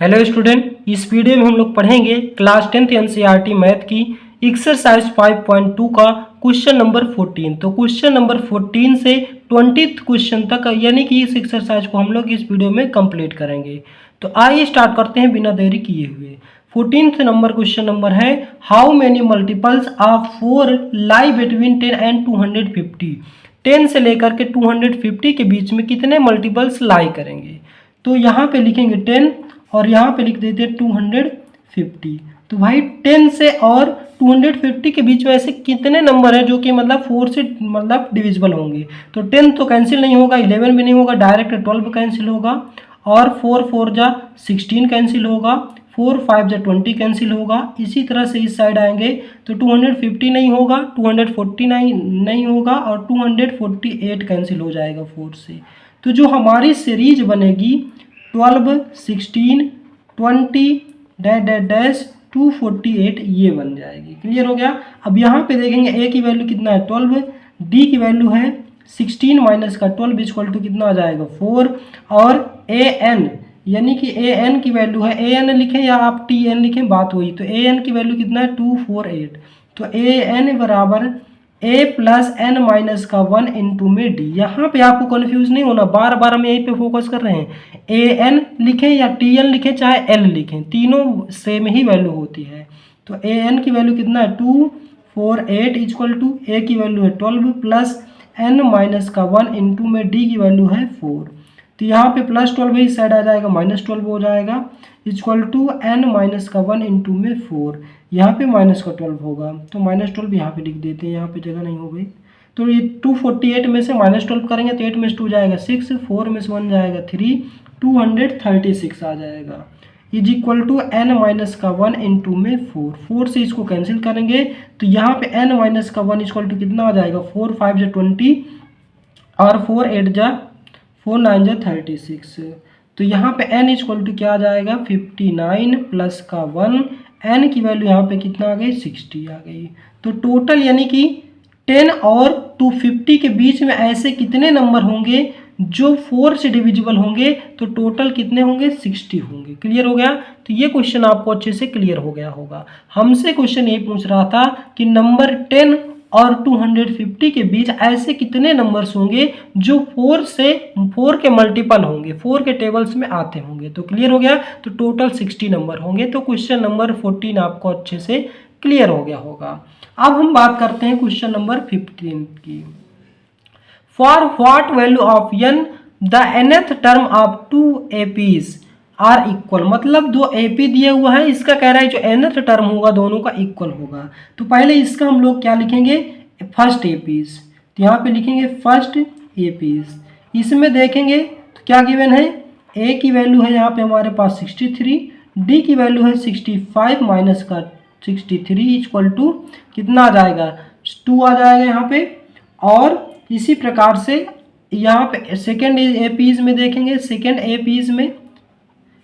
Hello student, इस video में हम लोग पढ़ेंगे क्लास 10th एनसीईआरटी मैथ की एक्सरसाइज 5.2 का क्वेश्चन नंबर 14। तो क्वेश्चन नंबर 14 से 20th क्वेश्चन तक यानी कि इस एक्सरसाइज को हम लोग इस वीडियो में कंप्लीट करेंगे। तो आइए स्टार्ट करते हैं बिना देरी किए हुए। 14th नंबर क्वेश्चन नंबर है, how many multiples of 4 lie between 10 and 250। 10 से लेकर के 250 के बीच में कितने मल्टीपल्स लाई करेंगे। तो यहाँ पे लिखेंगे 10 और यहाँ पे लिख देते हैं 250। तो भाई 10 से और 250 के बीच में ऐसे कितने नंबर हैं जो कि मतलब 4 से मतलब डिविजिबल होंगे। तो 10 तो कैंसिल नहीं होगा, 11 भी नहीं होगा, डायरेक्ट 12 कैंसिल होगा और 4 4 जा 16 कैंसिल होगा, 4 5 जा 20 कैंसिल होगा। इसी तरह से इस साइड आएंगे तो 250 नहीं होगा, 249 नहीं होगा और 248 कैंसिल हो जाएगा 4 से। तो जो हमारी सीरीज बनेगी 12 16 20 डैश डैश डैश 248 ये बन जाएगी। क्लियर हो गया। अब यहाँ पे देखेंगे ए की वैल्यू कितना है 12, डी की वैल्यू है 16 माइनस का 12 इक्वल टू कितना आ जाएगा 4 और ए एन यानी कि ए एन की वैल्यू है, ए एन लिखें या आप टी एन लिखें बात हुई। तो ए एन की वैल्यू कितना है 248। तो ए एन बराबर ए प्लस एन माइनस का 1 इंटू में डी। यहाँ पे आपको कन्फ्यूज नहीं होना, बार बार हम यहीं पे फोकस कर रहे हैं। ए एन लिखें या टी एन लिखें चाहे एल लिखें, तीनों सेम ही वैल्यू होती है। तो ए एन की वैल्यू कितना है 248 इक्वल टू ए की वैल्यू है 12 प्लस एन माइनस का 1 इंटू में डी की वैल्यू है 4। तो यहाँ पे +12 इस साइड आ जाएगा, -12 हो जाएगा इक्वल टू एन माइनस का 1 इंटू में 4। यहाँ पे माइनस का 12 होगा तो -12 यहाँ पे लिख देते हैं, यहाँ पे जगह नहीं हो गई। तो ये 248 में से -12 करेंगे तो 8 में से 2 जाएगा 6, 4 में से 1 जाएगा 3, 236 आ जाएगा is equal to n minus का 1 इंटू में 4। 4 से इसको कैंसिल करेंगे तो यहाँ पे एन माइनस का 1 इक्वल टू कितना आ जाएगा 4 5 जा 20 और 4 8 जा 4 9 जा 36। तो यहाँ पे n इक्वल टू क्या आ जाएगा 59 प्लस का 1, n की वैल्यू यहाँ पे कितना आ गई 60 आ गई। तो टोटल यानी कि 10 और 250 के बीच में ऐसे कितने नंबर होंगे जो 4 से डिविजिबल होंगे। तो टोटल कितने होंगे 60 होंगे। क्लियर हो गया। तो ये क्वेश्चन आपको अच्छे से क्लियर हो गया होगा। हमसे क्वेश्चन ये पूछ रहा था कि नंबर 10 और 250 के बीच ऐसे कितने नंबर्स होंगे जो 4 के मल्टीपल होंगे, 4 के टेबल्स में आते होंगे। तो क्लियर हो गया। तो टोटल 60 नंबर होंगे। तो क्वेश्चन नंबर 14 आपको अच्छे से क्लियर हो गया होगा। अब हम बात करते हैं क्वेश्चन नंबर 15 की। For what value of n the nth term of 2 APs are equal. मतलब दो AP दिया हुआ है, इसका कह रहा है जो nth टर्म होगा दोनों का इक्वल होगा। तो पहले इसका हम लोग क्या लिखेंगे फर्स्ट APs। तो यहाँ पे लिखेंगे फर्स्ट APs। इसमें देखेंगे तो क्या गिवन है, A की वैल्यू है यहाँ पे हमारे पास 63, D की वैल्यू है 65 माइनस का 63 इक्वल टू कितना आ जाएगा 2 आ जाएगा यहाँ पे। और इसी प्रकार से यहाँ पे सेकेंड APs में देखेंगे, सेकेंड APs में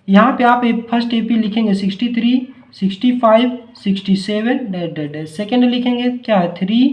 यहाँ पे आप फर्स्ट AP लिखेंगे 63 65 67 डैश डैश डैश। सेकेंड लिखेंगे क्या है 3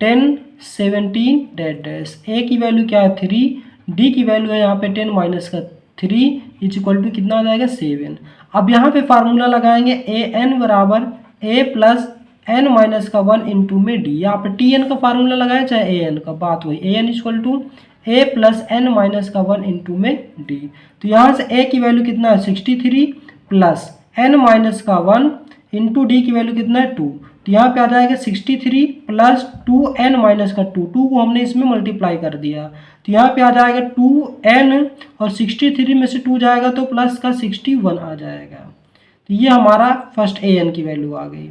10 17 डैश डैश। ए की वैल्यू क्या है 3, डी की वैल्यू है यहाँ पे 10 माइनस का 3 इज इक्वल टू कितना आ जाएगा 7। अब यहाँ पे फार्मूला लगाएंगे ए एन बराबर ए प्लस एन माइनस का 1 इंटू में डी। यहाँ पे टी एन का फार्मूला लगाया चाहे ए एन का, बात हुई। A n equal to a plus n minus का 1 इंटू में डी। तो यहाँ से ए की वैल्यू कितना है 63 प्लस एन माइनस का 1 इंटू डी की वैल्यू कितना है 2। तो यहाँ पे आ जाएगा 63 प्लस 2n माइनस का 2 को हमने इसमें मल्टीप्लाई कर दिया। तो यहाँ पे आ जाएगा 2n और 63 में से 2 जाएगा तो प्लस का 61 आ जाएगा। तो ये हमारा फर्स्ट ए एन की वैल्यू आ गई।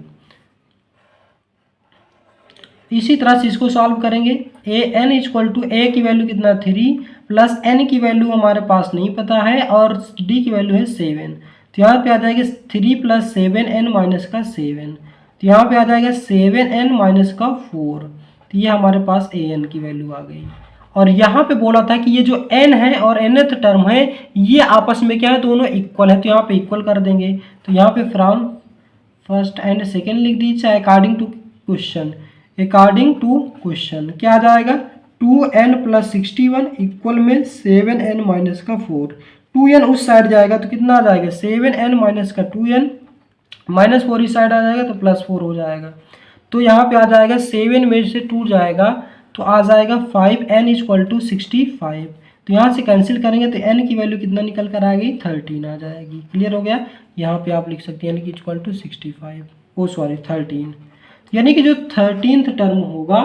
इसी तरह से इसको सॉल्व करेंगे। ए एन इक्वल टू ए की वैल्यू कितना 3 प्लस एन की वैल्यू हमारे पास नहीं पता है और डी की वैल्यू है 7। तो यहाँ पे आ जाएगा 3 प्लस 7n माइनस का 7। तो यहाँ पे आ जाएगा 7n माइनस का 4। तो ये हमारे पास ए एन की वैल्यू आ गई। और यहाँ पे बोला था कि ये जो n है और nth टर्म है ये आपस में क्या है दोनों इक्वल है। तो यहाँ पे इक्वल कर देंगे। तो यहाँ पे फ्रॉम फर्स्ट एंड सेकेंड लिख दीजिए according to question. According to question क्या आ जाएगा 2n प्लस 61 इक्वल में 7n माइनस का 4। 2n उस साइड जाएगा तो कितना आ जाएगा 7n माइनस का 2n, माइनस 4 इस साइड आ जाएगा तो +4 हो जाएगा। तो यहाँ पे आ जाएगा 7 में से 2 जाएगा तो आ जाएगा 5n इक्वल टू 65। तो यहाँ से कैंसिल करेंगे तो n की वैल्यू कितना निकल कर आ गई 13 आ जाएगी। क्लियर हो गया। यहाँ पे आप लिख सकते हैं n की इक्वल टू 65, ओ सॉरी 13, यानी कि जो 13th टर्म होगा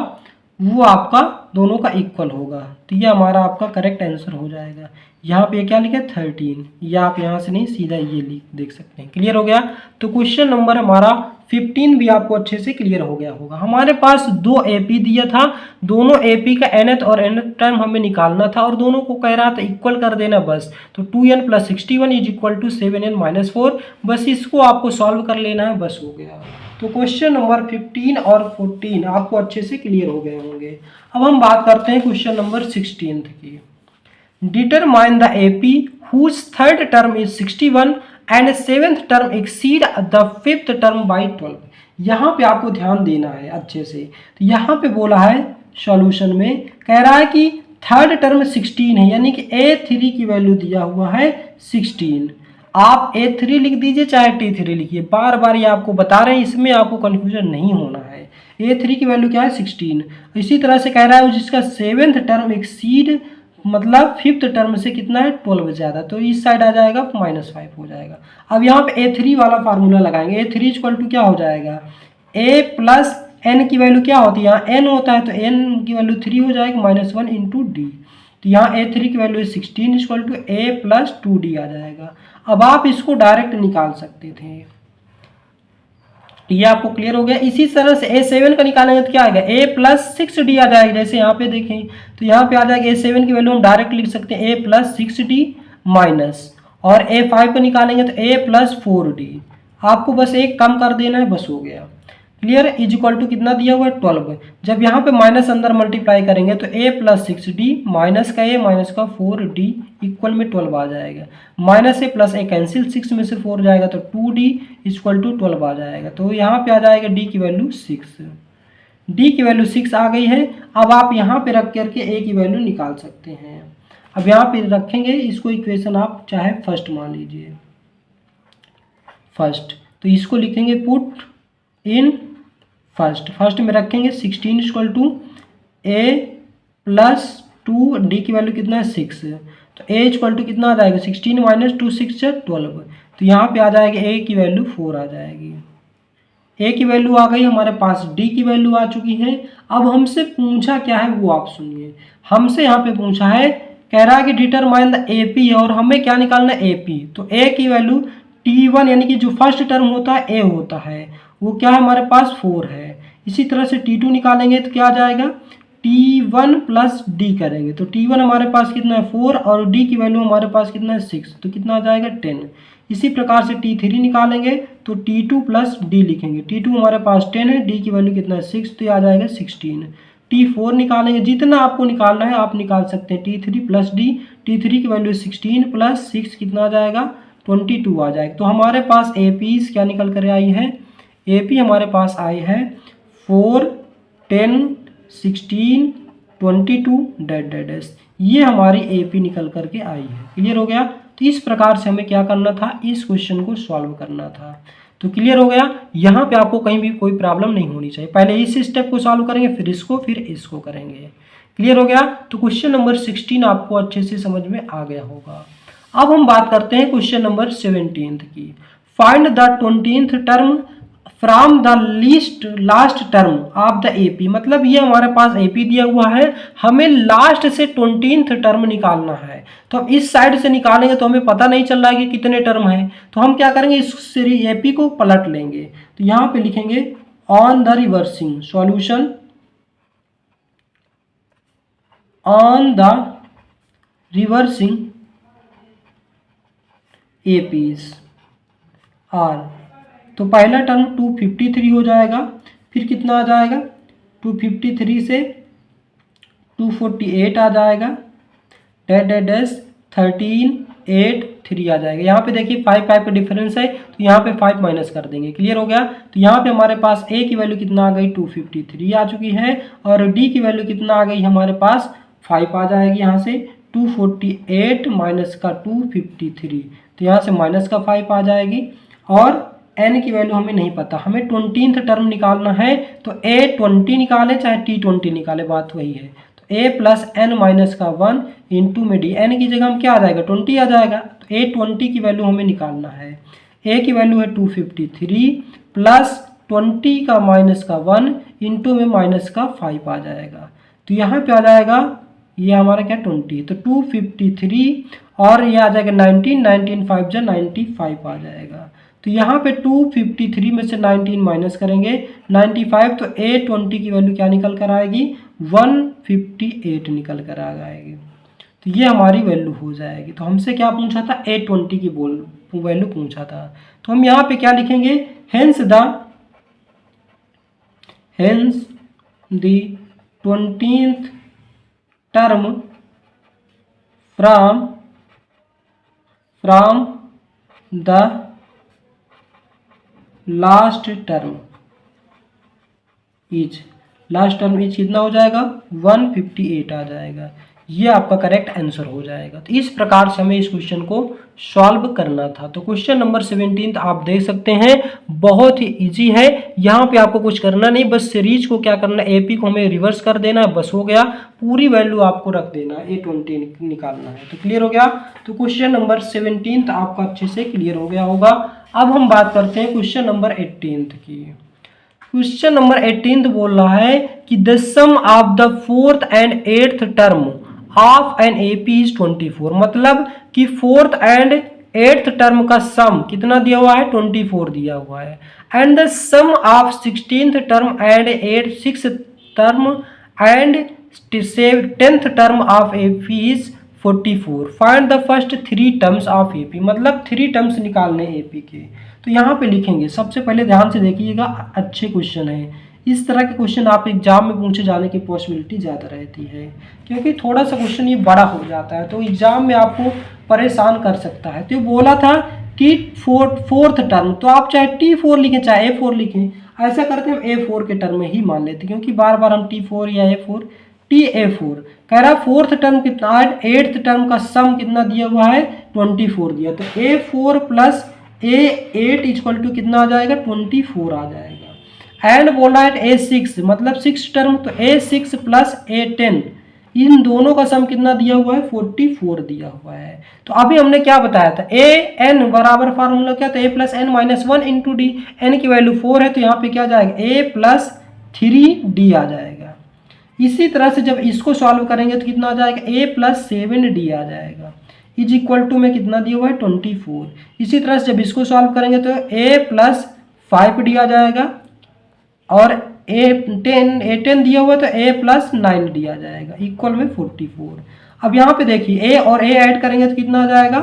वो आपका दोनों का इक्वल होगा। तो ये हमारा आपका करेक्ट आंसर हो जाएगा। यहाँ पे क्या लिखा है 13, या आप यहाँ से नहीं सीधा ये लिख देख सकते हैं। क्लियर हो गया। तो क्वेश्चन नंबर हमारा 15 भी आपको अच्छे से क्लियर हो गया होगा। हमारे पास 2 एपी दिया था, दोनों एपी का nth और nth टर्म हमें निकालना था और दोनों को कह रहा था इक्वल कर देना बस। तो 2n + 61 is equal to 7n - 4, बस इसको आपको सॉल्व कर लेना है, बस हो गया। तो क्वेश्चन नंबर 15 और 14 आपको अच्छे से क्लियर हो गए होंगे। अब हम बात करते हैं क्वेश्चन नंबर 16 की। Determine the AP whose third term is 61 and seventh term exceed the fifth term by 12। यहाँ पे आपको ध्यान देना है अच्छे से। तो यहाँ पे बोला है सॉल्यूशन में, कह रहा है कि थर्ड टर्म 16 है, यानी कि A3 की वैल्यू दिया हुआ है 16। आप A3 लिख दीजिए चाहे T3 लिखिए, बार बार ये आपको बता रहे हैं, इसमें आपको कन्फ्यूजन नहीं होना है। A3 की वैल्यू क्या है 16। इसी तरह से कह रहा है जिसका सेवेंथ टर्म एक्सीड मतलब फिफ्थ टर्म से कितना है 12 ज़्यादा, तो इस साइड आ जाएगा -5 हो जाएगा। अब यहाँ पे A3 वाला फार्मूला लगाएंगे। A3 इक्वल टू क्या हो जाएगा A प्लस n की वैल्यू क्या होती है, यहाँ n होता है तो n की वैल्यू 3 हो जाएगी -1 इंटू डी। तो यहाँ A3 की value 16 equal to A plus 2d आ जाएगा। अब आप इसको डायरेक्ट निकाल सकते थे। ये आपको क्लियर हो गया। इसी तरह से A7 का निकालेंगे तो क्या आएगा A प्लस 6d आ जाएगा। जैसे यहाँ पे देखें तो यहाँ पे आ जाएगा A7 की वैल्यू हम डायरेक्ट लिख सकते हैं A प्लस 6d माइनस, और A5 को निकालेंगे तो A प्लस 4d। आपको बस एक कम कर देना है, बस हो गया। क्लियर। इज इक्वल टू कितना दिया हुआ है 12। जब यहाँ पे माइनस अंदर मल्टीप्लाई करेंगे तो A प्लस 6d माइनस का A माइनस का 4d इक्वल में 12 आ जाएगा। Minus A plus A cancel, 6 में से 4 जाएगा तो 2d इक्वल टू 12 आ जाएगा। तो यहाँ पे आ जाएगा d की वैल्यू 6। d की वैल्यू 6 आ गई है। अब आप यहाँ पे रख करके A की वैल्यू निकाल सकते हैं। अब यहाँ पे रखेंगे इसको, इक्वेशन आप चाहे फर्स्ट मान लीजिए, फर्स्ट, तो इसको लिखेंगे पुट इन फर्स्ट में रखेंगे 16 equal to A plus 2d की वैल्यू कितना है 6, तो A इक्वल टू कितना आ जाएगा 16 माइनस 2 6 12। तो यहाँ पे आ जाएगा A की वैल्यू 4 आ जाएगी। A की वैल्यू आ गई हमारे पास, D की वैल्यू आ चुकी है। अब हमसे पूछा क्या है वो आप सुनिए। हमसे यहाँ पे पूछा है, कह रहा है कि डिटरमाइन द AP है और हमें क्या निकालना है AP। तो A की वैल्यू T1 यानी कि जो फर्स्ट टर्म होता है A होता है, वो क्या है हमारे पास 4 है। इसी तरह से T2 निकालेंगे तो क्या आ जाएगा T1 प्लस D करेंगे तो T1 हमारे पास कितना है 4 और D की वैल्यू हमारे पास कितना है 6, तो कितना आ जाएगा 10। इसी प्रकार से T3 निकालेंगे तो T2 प्लस D लिखेंगे। T2 हमारे पास 10 है, D की वैल्यू कितना है 6, तो ये आ जाएगा 16। T4 निकालेंगे, जितना आपको निकालना है आप निकाल सकते हैं। T3 प्लस D, T3 की वैल्यू 16 प्लस 6 कितना आ जाएगा 22 आ जाएगा। तो हमारे पास APs क्या निकल कर आई है, AP हमारे पास आई है 4 10 16 22 डैश। ये हमारी AP निकल करके आई है। क्लियर हो गया। तो इस प्रकार से हमें क्या करना था, इस क्वेश्चन को सॉल्व करना था। तो क्लियर हो गया। यहाँ पे आपको कहीं भी कोई प्रॉब्लम नहीं होनी चाहिए। पहले इस स्टेप को सॉल्व करेंगे, फिर इसको, फिर इसको करेंगे। क्लियर हो गया। तो क्वेश्चन नंबर 16 आपको अच्छे से समझ में आ गया होगा। अब हम बात करते हैं क्वेश्चन नंबर 17 की। Find the 20th term from the last term of the AP। मतलब ये हमारे पास AP दिया हुआ है, हमें लास्ट से 20th टर्म निकालना है। तो हम इस साइड से निकालेंगे तो हमें पता नहीं चल रहा है कि कितने टर्म है, तो हम क्या करेंगे इस AP को पलट लेंगे। तो यहाँ पे लिखेंगे on the reversing solution, on the reversing APs are. तो पहला टर्म 253 हो जाएगा, फिर कितना आ जाएगा 253 से 248 आ जाएगा, डैश 13 8 3 आ जाएगा। यहाँ पे देखिए 5 5 का डिफरेंस है, तो यहाँ पे 5 माइनस कर देंगे। क्लियर हो गया। तो यहाँ पे हमारे पास A की वैल्यू कितना आ गई 253 आ चुकी है, और D की वैल्यू कितना आ गई हमारे पास 5 आ जाएगी। यहाँ से 248 माइनस का 253, तो यहाँ से माइनस का 5 आ जाएगी। और n की वैल्यू हमें नहीं पता, हमें 20th टर्म निकालना है, तो a20 निकाले चाहे t20 निकाले, बात वही है। तो a प्लस n माइनस का 1 इंटू में d, n की जगह हम क्या आ जाएगा 20 आ जाएगा, तो a20 की वैल्यू हमें निकालना है। a की वैल्यू है 253 प्लस 20 का माइनस का 1 इंटू में माइनस का 5 आ जाएगा, तो यहाँ पे आ जाएगा ये हमारा क्या 20, तो 253 और ये आ जाएगा 19, 19 5 जा 95 आ जाएगा। तो यहाँ पे 253 में से 19 माइनस करेंगे 95, तो a20 की वैल्यू क्या निकल कर आएगी 158 निकल कर आ जाएगी। तो ये हमारी वैल्यू हो जाएगी। तो हमसे क्या पूछा था a20 की वैल्यू पूछा था, तो हम यहाँ पे क्या लिखेंगे, hence the 20th term from the last term is कितना हो जाएगा 158 आ जाएगा। ये आपका करेक्ट आंसर हो जाएगा। तो इस प्रकार से हमें इस क्वेश्चन को सॉल्व करना था। तो क्वेश्चन नंबर 17 आप देख सकते हैं, बहुत ही इजी है। यहाँ पे आपको कुछ करना नहीं, बस सीरीज को क्या करना है, एपी को हमें रिवर्स कर देना है, बस हो गया। पूरी वैल्यू आपको रख देना है, a20 निकालना है। तो क्लियर हो गया। तो क्वेश्चन नंबर 17 आपका अच्छे से क्लियर हो गया होगा। अब हम बात करते हैं क्वेश्चन नंबर 18 की। क्वेश्चन नंबर 18 बोल रहा है कि the sum of the 4th and 8th term of an AP is 24, मतलब कि 4th and 8th टर्म का सम कितना दिया हुआ है 24 दिया हुआ है। And the sum of 16th term and 6th term and 10th term of AP is 44। Find the first 3 terms of AP, मतलब 3 टर्म्स निकालने एपी के। तो यहाँ पे लिखेंगे, सबसे पहले ध्यान से देखिएगा, अच्छे क्वेश्चन है। इस तरह के क्वेश्चन आप एग्जाम में पूछे जाने की पॉसिबिलिटी ज़्यादा रहती है, क्योंकि थोड़ा सा क्वेश्चन ये बड़ा हो जाता है, तो एग्जाम में आपको परेशान कर सकता है। तो बोला था कि 4th टर्म, तो आप चाहे T4 लिखें चाहे A4 लिखें, ऐसा करते हम A4 के टर्म में ही मान लेते, क्योंकि बार बार हम T4 या A4 TA4 कह रहा है। 4th टर्म कितना है, 8th टर्म का सम कितना दिया हुआ है 24 दिया, तो A4 plus A8 equal to कितना आ जाएगा 24 आ जाएगा। एंड बोल रहा है A6 मतलब 6 टर्म, तो A6 प्लस A10 इन दोनों का सम कितना दिया हुआ है 44 दिया हुआ है। तो अभी हमने क्या बताया था, AN बराबर फार्मूला क्या था, A plus n minus 1 into d. N की वैल्यू 4 है, तो यहाँ पे क्या जाएगा A प्लस 3D आ जाएगा। इसी तरह से जब इसको सॉल्व करेंगे तो कितना आ जाएगा A प्लस 7D आ जाएगा, इज इक्वल टू में कितना दिया हुआ है 24। इसी तरह से जब इसको सॉल्व करेंगे तो A प्लस 5D आ जाएगा, और A10 दिया हुआ है तो A प्लस 9D आ जाएगा, इक्वल में 44। अब यहाँ पे देखिए A और A ऐड करेंगे तो कितना आ जाएगा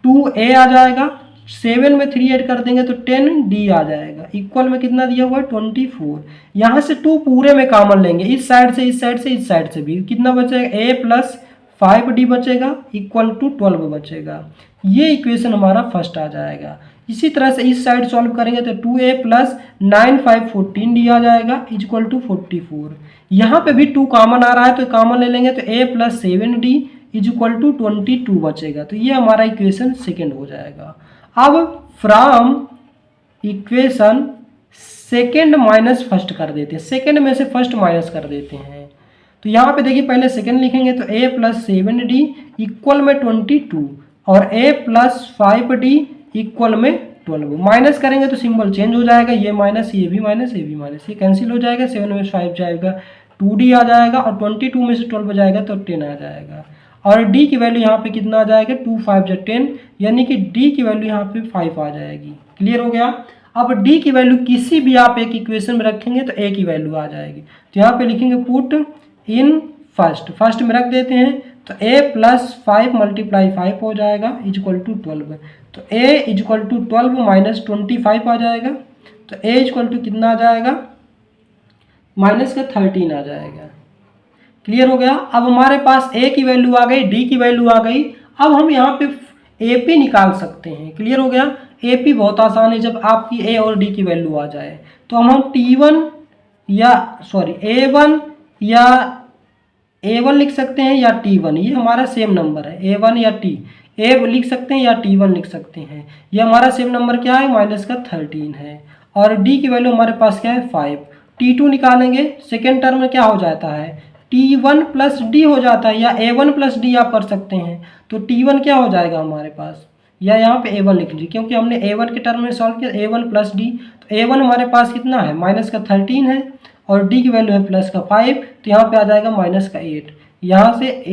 2A आ जाएगा, 7 में 3 ऐड कर देंगे तो 10D आ जाएगा, इक्वल में कितना दिया हुआ है 24। यहाँ से 2 पूरे में कॉमन लेंगे, इस साइड से इस साइड से इस साइड से भी, कितना बचेगा A प्लस 5D बचेगा, इक्वल टू 12 बचेगा। ये इक्वेशन हमारा फर्स्ट आ जाएगा। इसी तरह से इस साइड सॉल्व करेंगे तो 2A प्लस 9 5 14D आ जाएगा, इक्वल टू 44। यहाँ पे भी 2 कॉमन आ रहा है तो कॉमन ले लेंगे तो A plus 7D is equal to 22 बचेगा। तो ये हमारा इक्वेशन सेकेंड हो जाएगा। अब from equation second minus first कर देते हैं, सेकेंड में से फर्स्ट माइनस कर देते हैं। तो यहाँ पे देखिए पहले सेकेंड लिखेंगे तो A प्लस 7D इक्वल में 22 और A प्लस 5D इक्वल में 12। माइनस करेंगे तो सिंबल चेंज हो जाएगा, ये माइनस ये भी माइनस ये भी माइनस, ये कैंसिल हो जाएगा, 7 में 5 जाएगा 2D आ जाएगा, और 22 में से 12 जाएगा तो 10 आ जाएगा। और D की वैल्यू यहाँ पे कितना आ जाएगा 2 5 जा 10, यानी कि D की वैल्यू यहाँ पे 5 आ जाएगी। क्लियर हो गया। अब D की वैल्यू किसी भी आप एक इक्वेशन में रखेंगे तो A की वैल्यू आ जाएगी। तो यहाँ पे लिखेंगे पुट इन फर्स्ट में रख देते हैं, तो A प्लस 5 मल्टीप्लाई 5 हो जाएगा इजक्वल टू 12। तो A इजक्वल टू 12 माइनस 25 आ जाएगा, तो A इजक्वल टू कितना आ जाएगा माइनस का 13 आ जाएगा। क्लियर हो गया। अब हमारे पास A की वैल्यू आ गई, D की वैल्यू आ गई। अब हम यहाँ पे AP निकाल सकते हैं। क्लियर हो गया। AP बहुत आसान है, जब आपकी A और D की वैल्यू आ जाए तो हम A1 या A1 लिख सकते हैं या T1, ये हमारा सेम नंबर है, A1 या T, ए लिख सकते हैं या T1 लिख सकते हैं। ये हमारा सेम नंबर क्या है, माइनस का 13 है। और D की वैल्यू हमारे पास क्या है, 5। T2 निकालेंगे, सेकेंड टर्म में क्या हो जाता है, T1 प्लस D हो जाता है, या A1 प्लस D आप कर सकते हैं। तो T1 क्या हो जाएगा हमारे पास, या यहाँ पे A1 लिख लीजिए, क्योंकि हमने A1 के टर्म में सॉल्व किया, A1 प्लस D। तो A1 हमारे पास कितना है, माइनस का 13 है, और D की वैल्यू है प्लस का 5, तो यहाँ पे आ जाएगा माइनस का 8। यहाँ से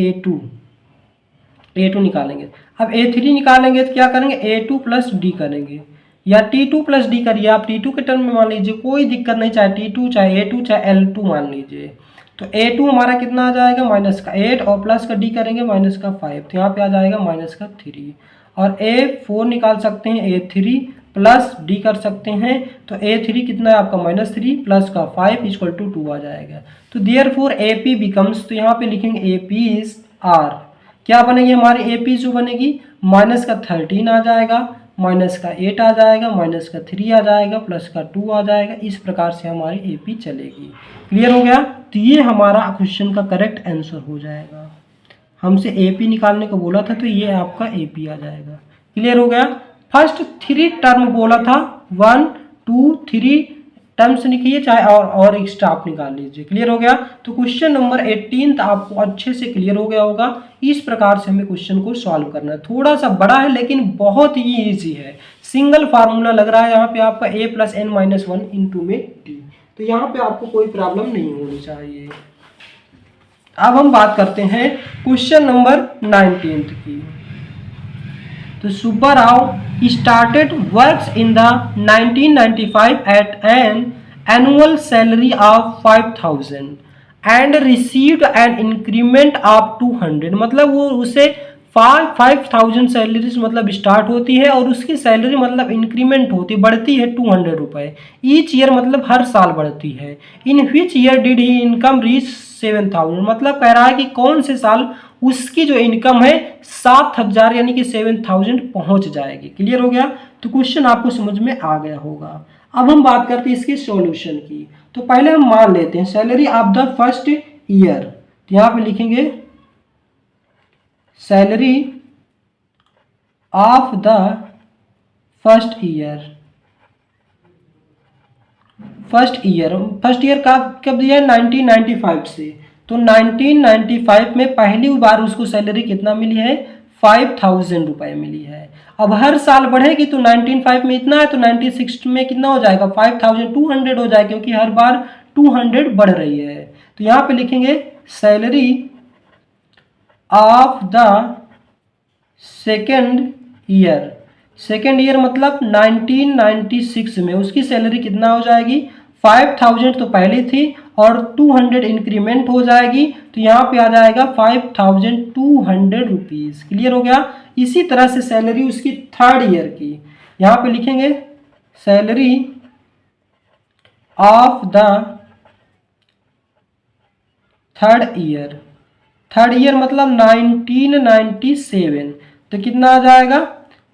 A2 निकालेंगे। अब A3 निकालेंगे तो क्या करेंगे, A2 प्लस D करेंगे, या T2 प्लस D करिए आप, T2 के टर्म में मान लीजिए, कोई दिक्कत नहीं, चाहे T2 चाहे A2 चाहे L2 मान लीजिए। तो A2 हमारा कितना आ जाएगा, माइनस का 8, और प्लस का D करेंगे माइनस का 5, तो यहाँ पे आ जाएगा माइनस का 3। और A4 निकाल सकते हैं, A3 प्लस D कर सकते हैं, तो A3 कितना है आपका, -3 प्लस का 5 इक्वल टू 2 आ जाएगा। तो देयरफॉर AP बिकम्स, तो यहाँ पे लिखेंगे AP इज R, क्या बनेगी हमारी AP जो बनेगी, माइनस का 13 आ जाएगा, माइनस का 8 आ जाएगा, माइनस का 3 आ जाएगा, प्लस का 2 आ जाएगा। इस प्रकार से हमारी AP चलेगी। क्लियर हो गया। तो ये हमारा क्वेश्चन का करेक्ट आंसर हो जाएगा। हमसे AP निकालने को बोला था, तो ये आपका AP आ जाएगा। क्लियर हो गया। फर्स्ट 3 टर्म बोला था, 1 2 3 टर्म्स लिखिए, चाहे और एक्स्ट्रा आप निकाल लीजिए। क्लियर हो गया। तो क्वेश्चन नंबर 18 आपको अच्छे से क्लियर हो गया होगा। इस प्रकार से हमें क्वेश्चन को सॉल्व करना है। थोड़ा सा बड़ा है लेकिन बहुत ही ईजी है। सिंगल फार्मूला लग रहा है यहाँ पे आपका a plus n minus 1 into में d, तो यहाँ पे आपको कोई प्रॉब्लम नहीं होनी चाहिए। अब हम बात करते हैं क्वेश्चन नंबर 19 की। तो Subba Rao started works in the 1995 at an annual salary of 5,000 and received an increment of 200, मतलब वो उसे 5,000 सैलरीज मतलब स्टार्ट होती है, और उसकी सैलरी मतलब इंक्रीमेंट होती बढ़ती है 200 रुपये ईच ईयर, मतलब हर साल बढ़ती है। In which year did he income reach 7,000, मतलब कह रहा है कि कौन से साल उसकी जो इनकम है 7,000 यानी कि 7,000 पहुंच जाएगी। क्लियर हो गया। तो क्वेश्चन आपको समझ में आ गया होगा। अब हम बात करते हैं इसके सॉल्यूशन की। तो पहले हम मान लेते हैं salary of the first year, तो यहाँ पे लिखेंगे salary of the first year. First year कब दिया है, 1995 से। तो 1995 में पहली बार उसको सैलरी कितना मिली है, 5,000 रुपये मिली है। अब हर साल बढ़ेगी, तो 1995 में इतना है, तो 96 में कितना हो जाएगा, 5,200 हो जाएगा, क्योंकि हर बार 200 बढ़ रही है। तो यहाँ पे लिखेंगे salary of the second year मतलब 1996 में उसकी सैलरी कितना हो जाएगी, 5,000 तो पहले थी और 200 इंक्रीमेंट हो जाएगी, तो यहाँ पे आ जाएगा 5,200 रुपीज़। क्लियर हो गया। इसी तरह से सैलरी उसकी थर्ड ईयर की, यहाँ पे लिखेंगे salary of the third year मतलब 1997, तो कितना आ जाएगा,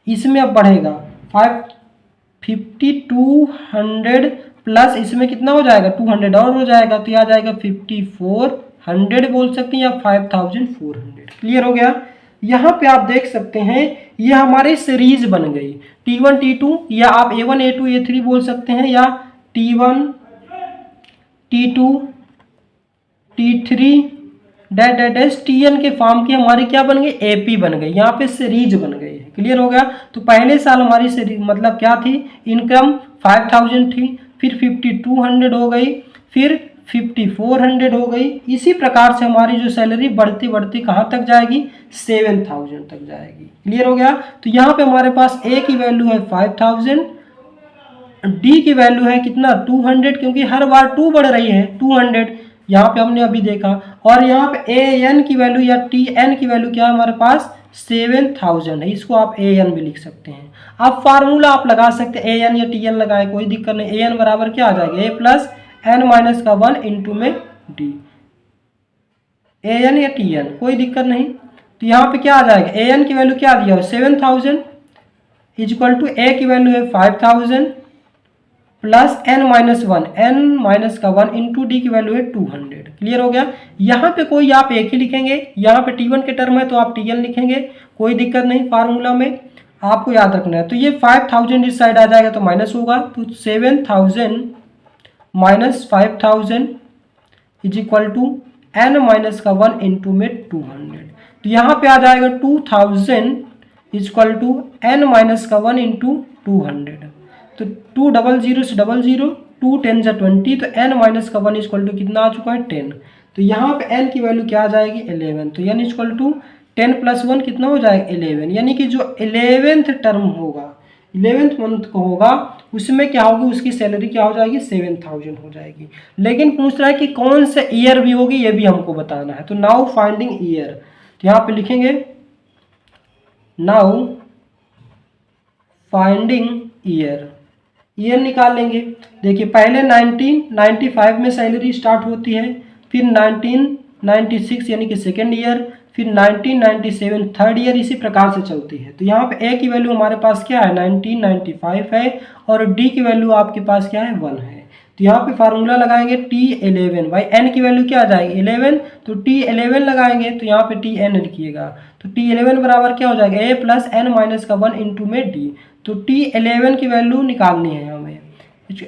इसमें अब बढ़ेगा 5,200 प्लस इसमें कितना हो जाएगा, 200 और हो जाएगा, तो यह आ जाएगा 5,400 बोल सकते हैं, या 5,400। क्लियर हो गया। यहाँ पे आप देख सकते हैं ये हमारी सीरीज बन गई, T1 T2, या आप A1 A2 A3 बोल सकते हैं, या T1 T2 T3 TN के फॉर्म की हमारी क्या बन गई, AP बन गई, यहाँ पे सीरीज बन गई है। क्लियर हो गया। तो पहले साल हमारी सीरीज मतलब क्या थी, इनकम 5,000 थी, फिर 5,200 हो गई, फिर 5,400 हो गई। इसी प्रकार से हमारी जो सैलरी बढ़ती बढ़ती कहाँ तक जाएगी, 7,000 तक जाएगी। क्लियर हो गया। तो यहाँ पे हमारे पास A की वैल्यू है 5,000, D की वैल्यू है कितना, 200, क्योंकि हर बार 2 बढ़ रही है, 200 यहाँ पे हमने अभी देखा। और यहाँ पे AN की वैल्यू या TN की वैल्यू क्या है हमारे पास, 7,000 है। इसको आप AN भी लिख सकते हैं। अब फार्मूला आप लगा सकते हैं, AN या TN लगाए कोई दिक्कत नहीं। AN बराबर क्या आ जाएगा, A प्लस N माइनस का 1 इंटू में D। AN या TN कोई दिक्कत नहीं। तो यहाँ पे क्या आ जाएगा, AN की वैल्यू क्या दिया है, 7,000 इक्वल टू A की वैल्यू है 5,000 plus n minus one, n minus का 1 इंटू डी की वैल्यू है 200। क्लियर हो गया। यहाँ पे कोई आप एक ही लिखेंगे, यहाँ पे T1 के टर्म है तो आप TL लिखेंगे, कोई दिक्कत नहीं, फार्मूला में आपको याद रखना है। तो ये 5000 इस साइड आ जाएगा तो माइनस होगा, तो 7000 minus 5000 is equal to n minus का 1 इंटू में 200। तो यहाँ पे आ जाएगा 2000 is equal to n minus का 1 इंटू 200। तो 2 00 से 00, 2 10 जा 20, तो n माइनस का 1 इक्वल टू कितना आ चुका है 10। तो यहाँ पे n की वैल्यू क्या आ जाएगी 11। तो n इक्वल टू 10 प्लस 1 कितना हो जाएगा 11, यानी कि जो 11th टर्म होगा, 11th मंथ को होगा, उसमें क्या होगी, उसकी सैलरी क्या हो जाएगी 7000 हो जाएगी। लेकिन पूछ रहा है कि कौन से ईयर भी होगी, ये भी हमको बताना है। तो नाउ फाइंडिंग ईयर, तो यहाँ पे लिखेंगे नाउ फाइंडिंग ईयर, ईयर निकाल लेंगे। देखिए पहले 1995 में सैलरी स्टार्ट होती है, फिर 1996 यानी कि सेकेंड ईयर, फिर 1997 थर्ड ईयर, इसी प्रकार से चलती है। तो यहाँ पे ए की वैल्यू हमारे पास क्या है 1995 है, और डी की वैल्यू आपके पास क्या है 1 है। तो यहाँ पे फार्मूला लगाएंगे T11, भाई n की वैल्यू क्या आ जाएगी 11, तो T11 लगाएंगे, तो यहाँ पे Tn लिखिएगा। तो T11 बराबर क्या हो जाएगा a प्लस n माइनस का 1 इंटू में d। तो T11 की वैल्यू निकालनी है हमें।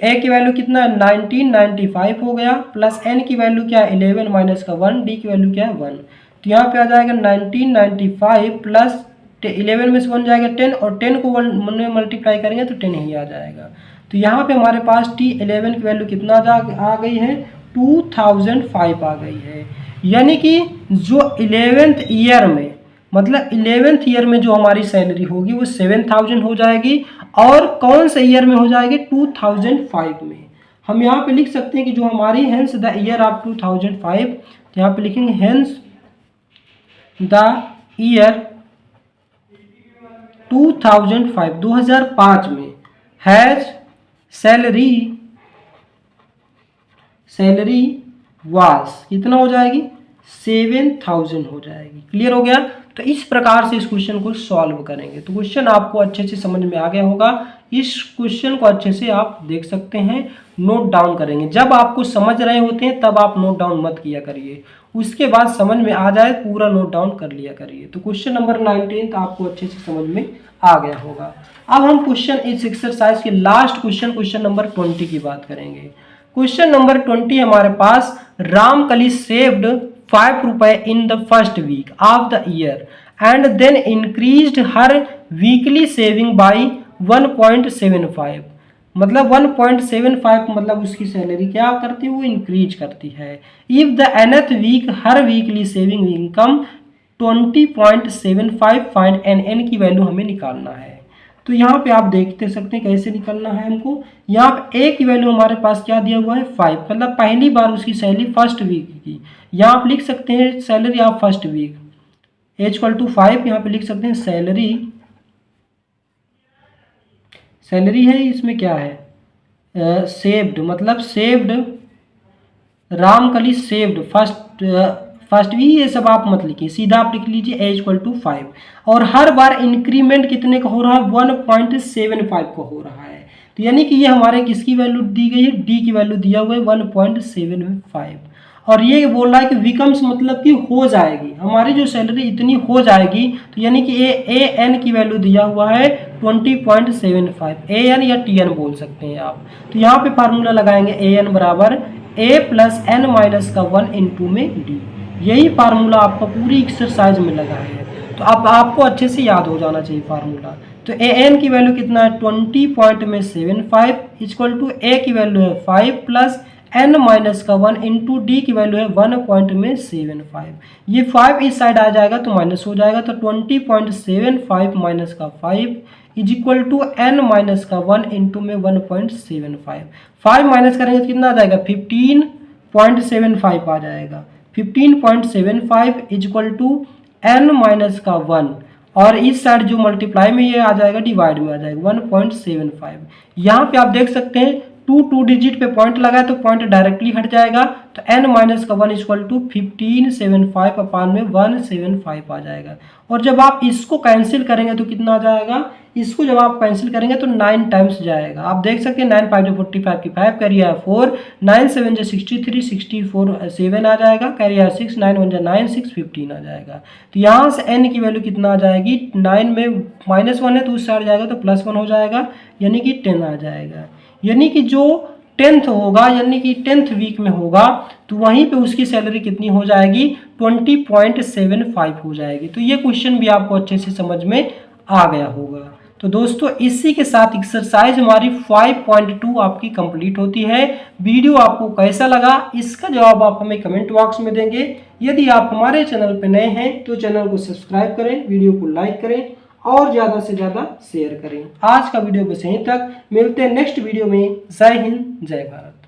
ए की वैल्यू कितना है 1995 हो गया, प्लस n की वैल्यू क्या है 11 माइनस का 1, डी की वैल्यू क्या है 1। तो यहाँ पे आ जाएगा 1995 प्लस 11 में से 1 जाएगा 10, और 10 को 1 में मल्टीप्लाई करेंगे तो 10 ही आ जाएगा। तो यहाँ पे हमारे पास T11 की वैल्यू कितना आ गई है 2005 आ गई है। यानी कि जो 11th ईयर में, मतलब 11th ईयर में जो हमारी सैलरी होगी वो 7000 हो जाएगी, और कौन से ईयर में हो जाएगी 2005 में। हम यहाँ पे लिख सकते हैं कि जो हमारी हेंस द ईयर ऑफ 2005, तो यहाँ पे लिखेंगे हेंस द ईयर 2005 में हैज सैलरी वास कितना हो जाएगी 7000 हो जाएगी। क्लियर हो गया। तो इस प्रकार से इस क्वेश्चन को सॉल्व करेंगे। तो क्वेश्चन आपको अच्छे से समझ में आ गया होगा। इस क्वेश्चन को अच्छे से आप देख सकते हैं, नोट डाउन करेंगे। जब आपको समझ रहे होते हैं तब आप नोट डाउन मत किया करिए, उसके बाद समझ में आ जाए पूरा नोट डाउन कर लिया करिए। तो क्वेश्चन नंबर 19 आपको अच्छे से समझ में आ गया होगा। अब हम क्वेश्चन इस एक्सरसाइज के लास्ट क्वेश्चन नंबर 20 की बात करेंगे। क्वेश्चन नंबर 20 हमारे पास, रामकली सेव्ड 5 रुपए in the first week of the year and then increased her weekly saving by 1.75। मतलब 1.75 मतलब उसकी सैलरी क्या करती है, वो इंक्रीज करती है। If the nth week her weekly saving income 20.75 find n की वैल्यू हमें निकालना है। तो यहाँ पे आप देखते सकते हैं कैसे निकालना है हमको। यहाँ पे ए की वैल्यू हमारे पास क्या दिया हुआ है 5, मतलब पहली बार उसकी सैलरी फर्स्ट वीक की। यहाँ आप लिख सकते हैं सैलरी ऑफ फर्स्ट वीक =5, यहाँ पे लिख सकते हैं सैलरी है, इसमें क्या है सेव्ड, मतलब सेव्ड रामकली सेव्ड फर्स्ट भी, ये सब आप मत लिखिए, सीधा आप लिख लीजिए A=5। और हर बार इंक्रीमेंट कितने का हो रहा है 1.75 का हो रहा है। तो यानी कि ये हमारे किसकी वैल्यू दी गई है, डी की वैल्यू दिया हुआ है 1.75। और ये बोल रहा है कि विकम्स मतलब कि हो जाएगी, हमारी जो सैलरी इतनी हो जाएगी। तो यानी कि ए एन की वैल्यू दिया हुआ है 20.75, ए एन या टी एन बोल सकते हैं आप। तो यहाँ पे फार्मूला लगाएंगे ए एन बराबर ए प्लस एन माइनस का 1 इंटू में डी। यही फार्मूला आपका पूरी एक्सरसाइज में लगा है, तो अब आपको अच्छे से याद हो जाना चाहिए फार्मूला। तो ए एन की वैल्यू कितना है 20.75 इक्वल टू ए की वैल्यू है 5 प्लस एन माइनस का 1 इंटू डी की वैल्यू है 1.75। ये 5 इस साइड आ जाएगा तो माइनस हो जाएगा, तो 20.75 माइनस का 5 is equal to n minus का 1 इंटू में 1.75। 5 माइनस करेंगे तो कितना आ जाएगा 15.75 आ जाएगा। 15.75 is equal to n minus का 1, और इस साइड जो मल्टीप्लाई में ये आ जाएगा डिवाइड में आ जाएगा 1.75। यहाँ पे आप देख सकते हैं टू डिजिट पे पॉइंट लगा तो पॉइंट डायरेक्टली हट जाएगा, तो n माइनस का 1 इक्वल टू 1575 अपान में 175 आ जाएगा। और जब आप इसको कैंसिल करेंगे तो कितना आ जाएगा, इसको जब आप कैंसिल करेंगे तो 9 टाइम्स जाएगा। आप देख सकते हैं 9 5 45 की 5 कैरी है 4, 9 7 63, 64 7 आ जाएगा, कैरी है 6, 9 1 9, 6 15 आ जाएगा। तो यहाँ से n की वैल्यू कितना आ जाएगी, 9 में -1 है तो उससे हट जाएगा तो +1 हो जाएगा, यानी कि 10 आ जाएगा। यानी कि जो 10th होगा, यानी कि 10th वीक में होगा, तो वहीं पे उसकी सैलरी कितनी हो जाएगी, 20.75 हो जाएगी। तो ये क्वेश्चन भी आपको अच्छे से समझ में आ गया होगा। तो दोस्तों इसी के साथ एक्सरसाइज हमारी 5.2 आपकी कंप्लीट होती है। वीडियो आपको कैसा लगा इसका जवाब आप हमें कमेंट बॉक्स में देंगे। यदि आप हमारे चैनल पर नए हैं तो चैनल को सब्सक्राइब करें, वीडियो को लाइक करें और ज़्यादा से ज़्यादा शेयर करें। आज का वीडियो बस यहीं तक, मिलते हैं नेक्स्ट वीडियो में। जय हिंद, जय भारत।